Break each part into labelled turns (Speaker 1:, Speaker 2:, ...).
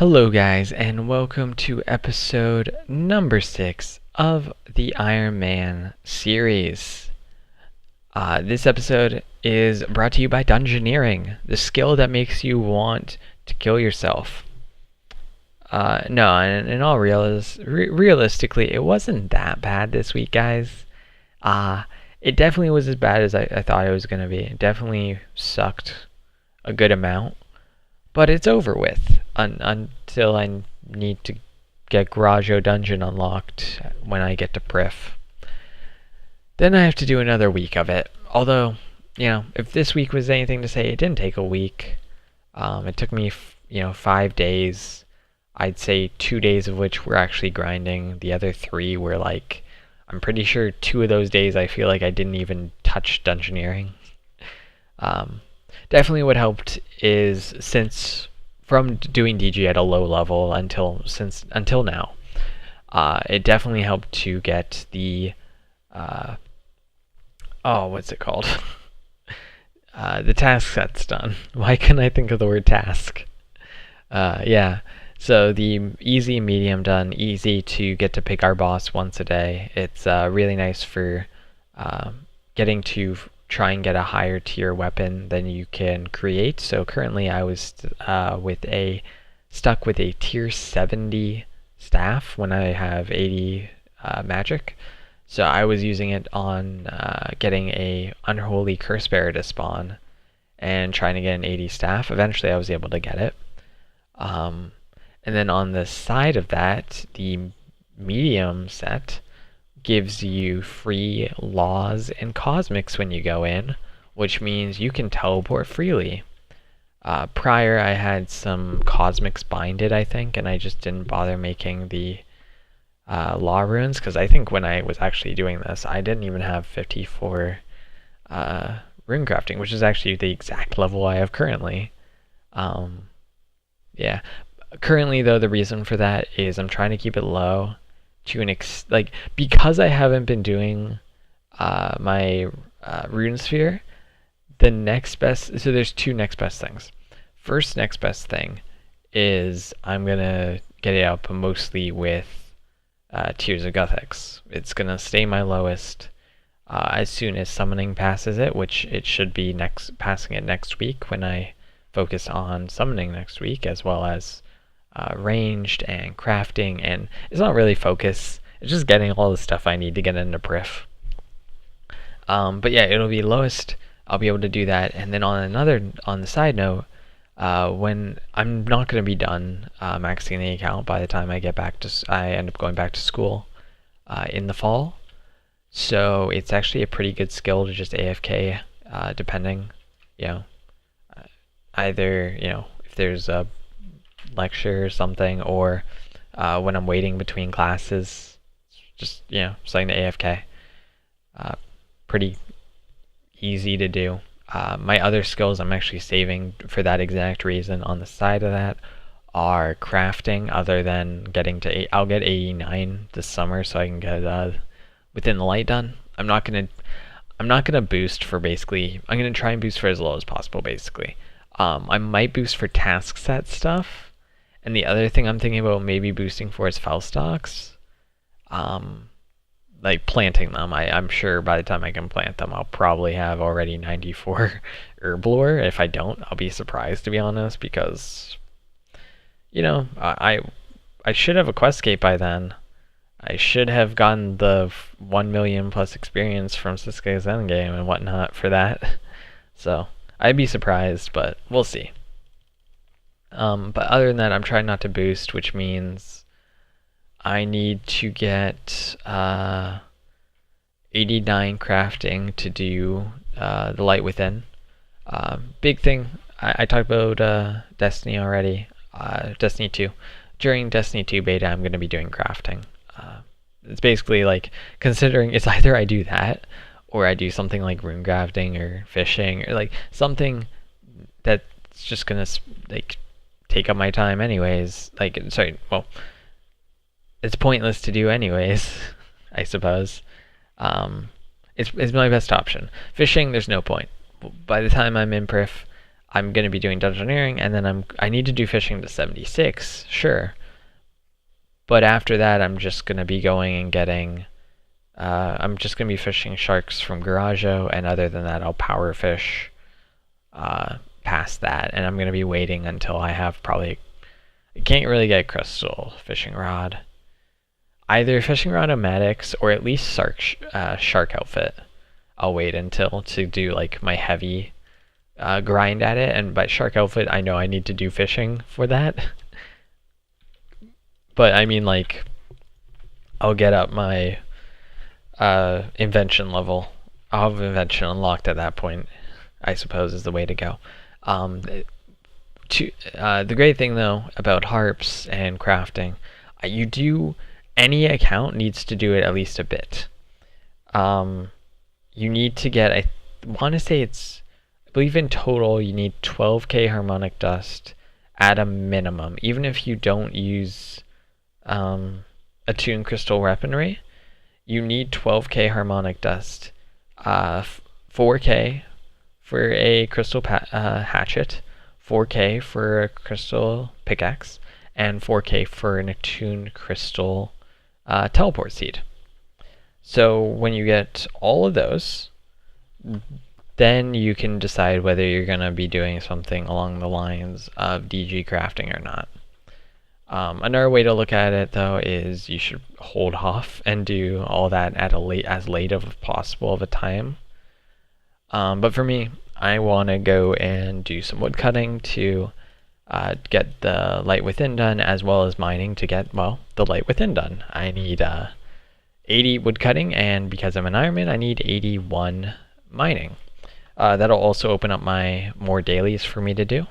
Speaker 1: Hello, guys, and welcome to episode number 6 of the Ironman series. This episode is brought to you by Dungeoneering, the skill that makes you want to kill yourself. No, in all realistically, it wasn't that bad this week, guys. It definitely was as bad as I thought it was going to be. It definitely sucked a good amount. But it's over with until I need to get Garajo Dungeon unlocked when I get to Prif. Then I have to do another week of it. Although, if this week was anything to say, it didn't take a week. It took me, 5 days. I'd say 2 days of which were actually grinding. The other 3 were I'm pretty sure 2 of those days I feel like I didn't even touch Dungeoneering. Definitely what helped is since from doing DG at a low level until now, it definitely helped to get the what's it called? The task sets done. Why couldn't I think of the word task? So the easy, medium done, easy to get to pick our boss once a day. It's really nice for getting to try and get a higher tier weapon than you can create. So currently I was stuck with a tier 70 staff when I have 80 magic. So I was using it on getting a unholy curse bearer to spawn and trying to get an 80 staff. Eventually I was able to get it. And then on the side of that, the medium set gives you free laws and cosmics when you go in, which means you can teleport freely. Prior I had some cosmics binded, I think, and I just didn't bother making the law runes, because I think when I was actually doing this I didn't even have 54 rune crafting, which is actually the exact level I have currently. Currently though, the reason for that is I'm trying to keep it low to because I haven't been doing my rune sphere. The next best, so there's 2 next best things. First next best thing is I'm gonna get it up mostly with Tears of Guthix. It's gonna stay my lowest as soon as summoning passes it, which it should be passing it next week when I focus on summoning next week, as well as ranged and crafting. And it's not really focus, it's just getting all the stuff I need to get into Prif. But yeah, it'll be lowest. I'll be able to do that. And then on the side note, when I'm not going to be done maxing the account by the time I end up going back to school in the fall. So it's actually a pretty good skill to just AFK, depending, either, if there's a lecture or something, or when I'm waiting between classes, just starting to AFK. Pretty easy to do. My other skills I'm actually saving for that exact reason on the side of that are crafting, other than getting to I'll get 89 this summer so I can get within the light done. I'm not gonna boost for I'm gonna try and boost for as low as possible basically. I might boost for task set stuff. And the other thing I'm thinking about maybe boosting for is fell stalks. Planting them. I'm sure by the time I can plant them, I'll probably have already 94 herb lore. If I don't, I'll be surprised, to be honest, because, I should have a Questscape by then. I should have gotten the 1 million plus experience from Sasuke's Endgame and whatnot for that. So, I'd be surprised, but we'll see. But other than that, I'm trying not to boost, which means I need to get 89 crafting to do the Light Within. Big thing, I talked about Destiny already, Destiny 2. During Destiny 2 beta, I'm going to be doing crafting. It's basically considering it's either I do that, or I do something like rune crafting or fishing, or something that's just going to take up my time anyways. It's pointless to do anyways, I suppose. It's my best option. Fishing, there's no point. By the time I'm in Prif, I'm going to be doing dungeoneering, and then I need to do fishing to 76, sure. But after that, I'm just going to be going and getting... I'm just going to be fishing sharks from Garajo, and other than that, I'll power fish past that. And I'm going to be waiting until I have probably... I can't really get a crystal fishing rod. Either fishing rod omatics or at least shark outfit. I'll wait until to do like my heavy grind at it, and by shark outfit I know I need to do fishing for that. But I mean, like, I'll get up my invention level. I'll have invention unlocked at that point, I suppose, is the way to go. The great thing though about harps and crafting, any account needs to do it at least a bit. You need to get, I want to say I believe in total you need 12k harmonic dust at a minimum. Even if you don't use attuned crystal weaponry, you need 12k harmonic dust, 4k for a crystal hatchet, 4k for a crystal pickaxe, and 4k for an attuned crystal teleport seed. So when you get all of those, then you can decide whether you're going to be doing something along the lines of DG crafting or not. Another way to look at it though is you should hold off and do all that at as late of possible of a time. But for me, I want to go and do some wood cutting to get the light within done, as well as mining to get, well, the light within done. I need 80 wood cutting, and because I'm an Ironman, I need 81 mining. That'll also open up more dailies for me to do,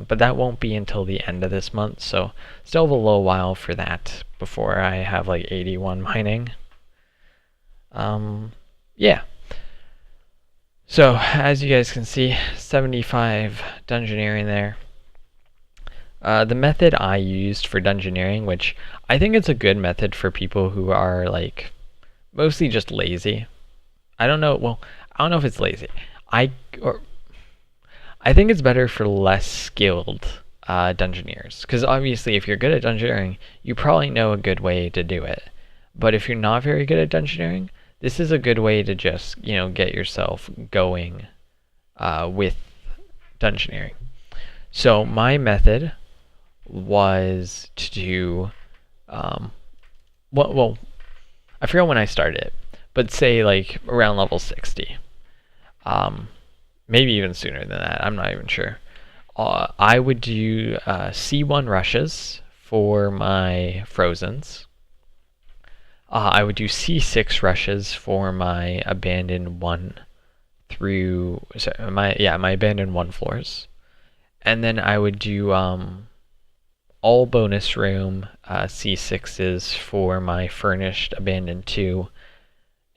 Speaker 1: but that won't be until the end of this month, so still have a little while for that before I have like 81 mining. Yeah. So as you guys can see, 75 dungeoneering there. The method I used for dungeoneering, which I think it's a good method for people who are like mostly just lazy. I don't know if it's lazy. I think it's better for less skilled dungeoneers, because obviously if you're good at dungeoneering, you probably know a good way to do it. But if you're not very good at dungeoneering, this is a good way to just, get yourself going with dungeoneering. So my method was to do, I forgot when I started it, but say like around level 60. Maybe even sooner than that, I'm not even sure. I would do C1 rushes for my frozens. I would do C6 rushes for my abandoned 1 through, my abandoned 1 floors. And then I would do all bonus room C6s for my furnished abandoned 2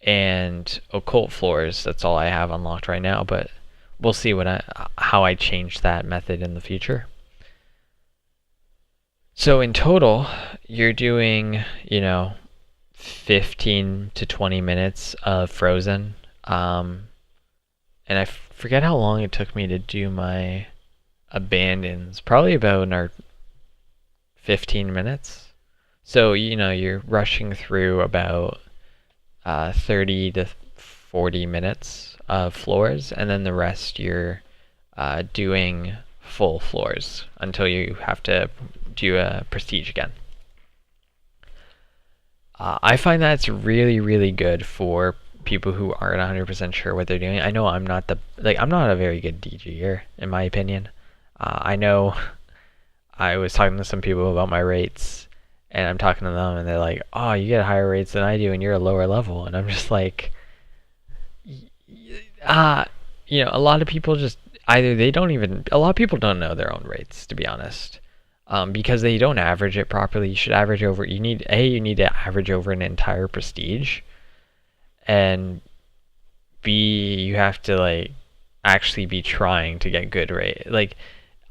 Speaker 1: and occult floors. That's all I have unlocked right now, but we'll see how I change that method in the future. So in total, you're doing, 15 to 20 minutes of frozen. And I forget how long it took me to do my abandons. Probably about 15 minutes. So, you're rushing through about 30 to 40 minutes of floors, and then the rest you're doing full floors until you have to do a prestige again. I find that's really, really good for people who aren't 100% sure what they're doing. I know I'm not a very good DGer, in my opinion. I know I was talking to some people about my rates, and I'm talking to them, and they're like, "Oh, you get higher rates than I do, and you're a lower level." And I'm just like, a lot of people just a lot of people don't know their own rates, to be honest. Because they don't average it properly. You need to average over an entire prestige, and B, you have to actually be trying to get good rate.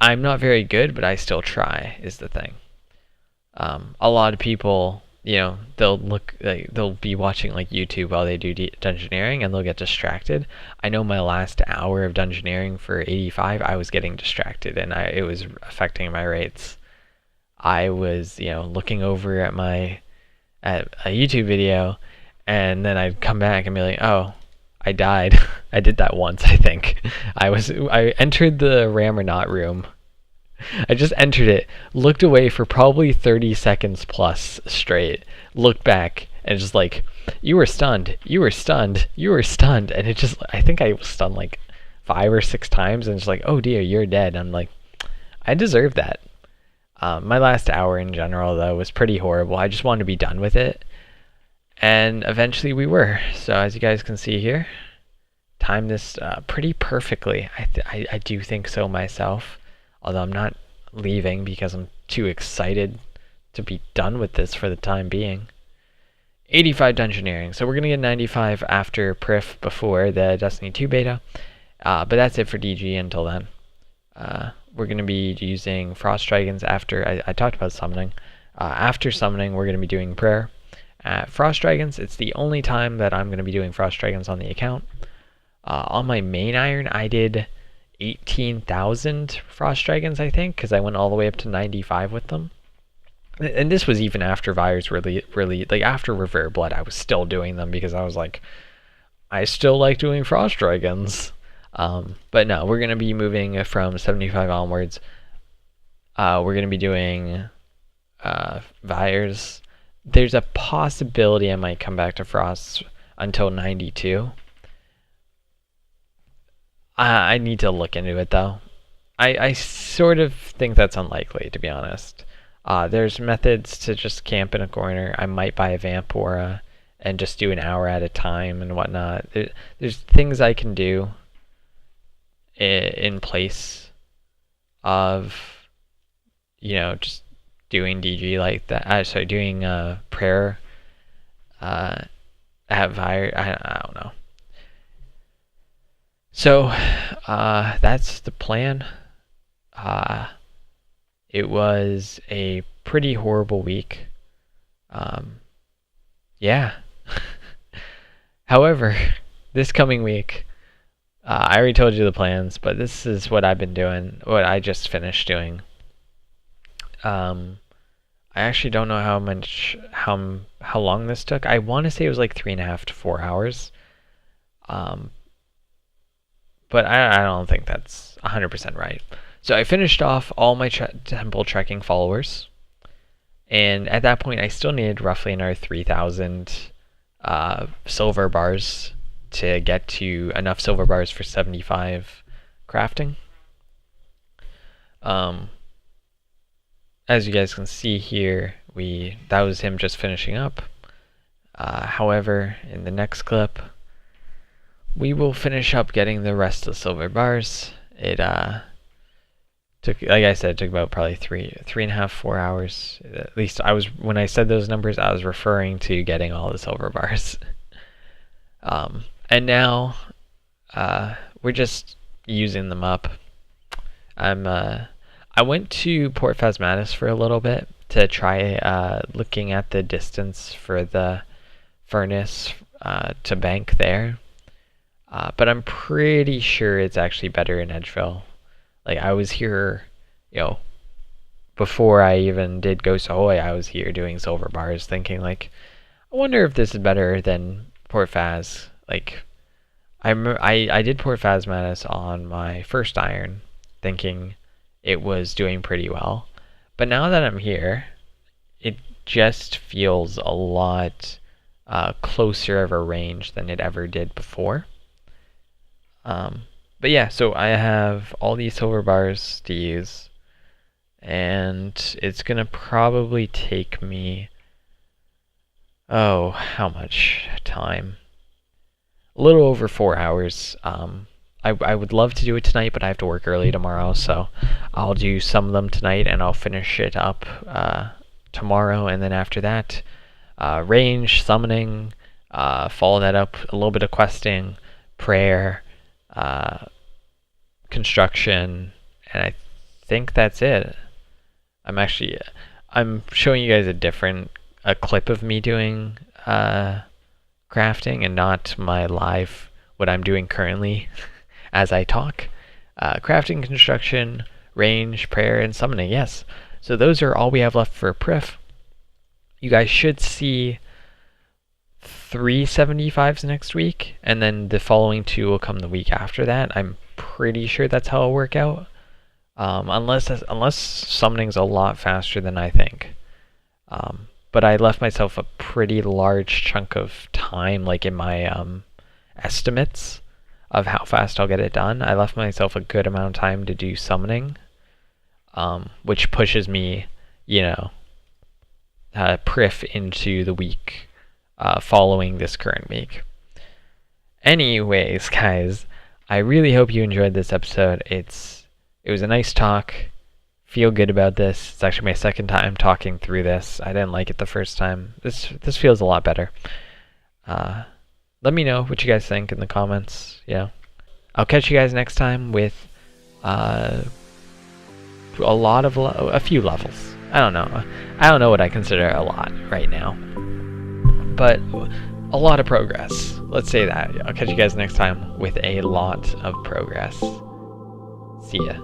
Speaker 1: I'm not very good, but I still try, is the thing. A lot of people they'll be watching like YouTube while they do dungeoneering, and they'll get distracted. I know my last hour of dungeoneering for 85, I was getting distracted, and it was affecting my rates. I was, looking over at a YouTube video, and then I'd come back and be like, oh, I died. I did that once, I think. I entered the ram or not room. I just entered it, looked away for probably 30 seconds plus straight, looked back, and just like, you were stunned, you were stunned, you were stunned, and I think I was stunned like 5 or 6 times, and it's like, oh dear, you're dead. I'm like, I deserve that. My last hour in general, though, was pretty horrible. I just wanted to be done with it, and eventually we were. So as you guys can see here, timed this pretty perfectly. I do think so myself. Although I'm not leaving because I'm too excited to be done with this for the time being. 85 dungeoneering. So we're going to get 95 after Prif before the Destiny 2 beta. But that's it for DG until then. We're going to be using Frost Dragons after... I talked about summoning. After summoning, we're going to be doing prayer. Frost Dragons, it's the only time that I'm going to be doing Frost Dragons on the account. On my main iron, I did 18,000 Frost Dragons, I think, because I went all the way up to 95 with them. And this was even after Vires really, like after Revere Blood, I was still doing them because I was like, I still like doing Frost Dragons. But no, we're going to be moving from 75 onwards. We're going to be doing Vires. There's a possibility I might come back to Frost until 92. I need to look into it, though. I sort of think that's unlikely, to be honest. There's methods to just camp in a corner. I might buy a Vamp Aura and just do an hour at a time and whatnot. There's things I can do in place of, just doing DG like that. Doing prayer at Vire. I don't know. So, that's the plan. It was a pretty horrible week. Yeah. However, this coming week, I already told you the plans, but this is what I've been doing, what I just finished doing. I actually don't know how long this took. I want to say it was like 3.5 to 4 hours. But I don't think that's 100% right. So I finished off all my temple trekking followers. And at that point, I still needed roughly another 3,000 silver bars to get to enough silver bars for 75 crafting. As you guys can see here, that was him just finishing up. However, in the next clip, we will finish up getting the rest of the silver bars. It took, like I said, it took about probably 3.5, 4 hours. At least when I said those numbers, I was referring to getting all the silver bars. And now we're just using them up. I went to Port Phasmatis for a little bit to try looking at the distance for the furnace to bank there. But I'm pretty sure it's actually better in Edgeville. Like, I was here, before I even did Ghost Ahoy, I was here doing silver bars, thinking, like, I wonder if this is better than Port Phas. Like, I did Port Phasmatis on my first iron, thinking it was doing pretty well. But now that I'm here, it just feels a lot closer of a range than it ever did before. But yeah, so I have all these silver bars to use, and it's gonna probably take me, how much time? A little over 4 hours. I would love to do it tonight, but I have to work early tomorrow, so I'll do some of them tonight, and I'll finish it up tomorrow, and then after that, range, summoning, follow that up, a little bit of questing, prayer, construction, and I think that's it. I'm showing you guys a different a clip of me doing crafting and not my live, what I'm doing currently as I talk. Crafting, construction, range, prayer, and summoning, yes. So those are all we have left for Prif. You guys should see 3 75s next week, and then the following 2 will come the week after that. I'm pretty sure that's how it'll work out. Unless summoning's a lot faster than I think. But I left myself a pretty large chunk of time, like in my estimates of how fast I'll get it done. I left myself a good amount of time to do summoning, which pushes me, Prif into the week following this current week. Anyways, guys, I really hope you enjoyed this episode. It was a nice talk. Feel good about this. It's actually my second time talking through this. I didn't like it the first time. This feels a lot better. Let me know what you guys think in the comments. Yeah, I'll catch you guys next time with a few levels. I don't know what I consider a lot right now, but a lot of progress. Let's say that. I'll catch you guys next time with a lot of progress. See ya.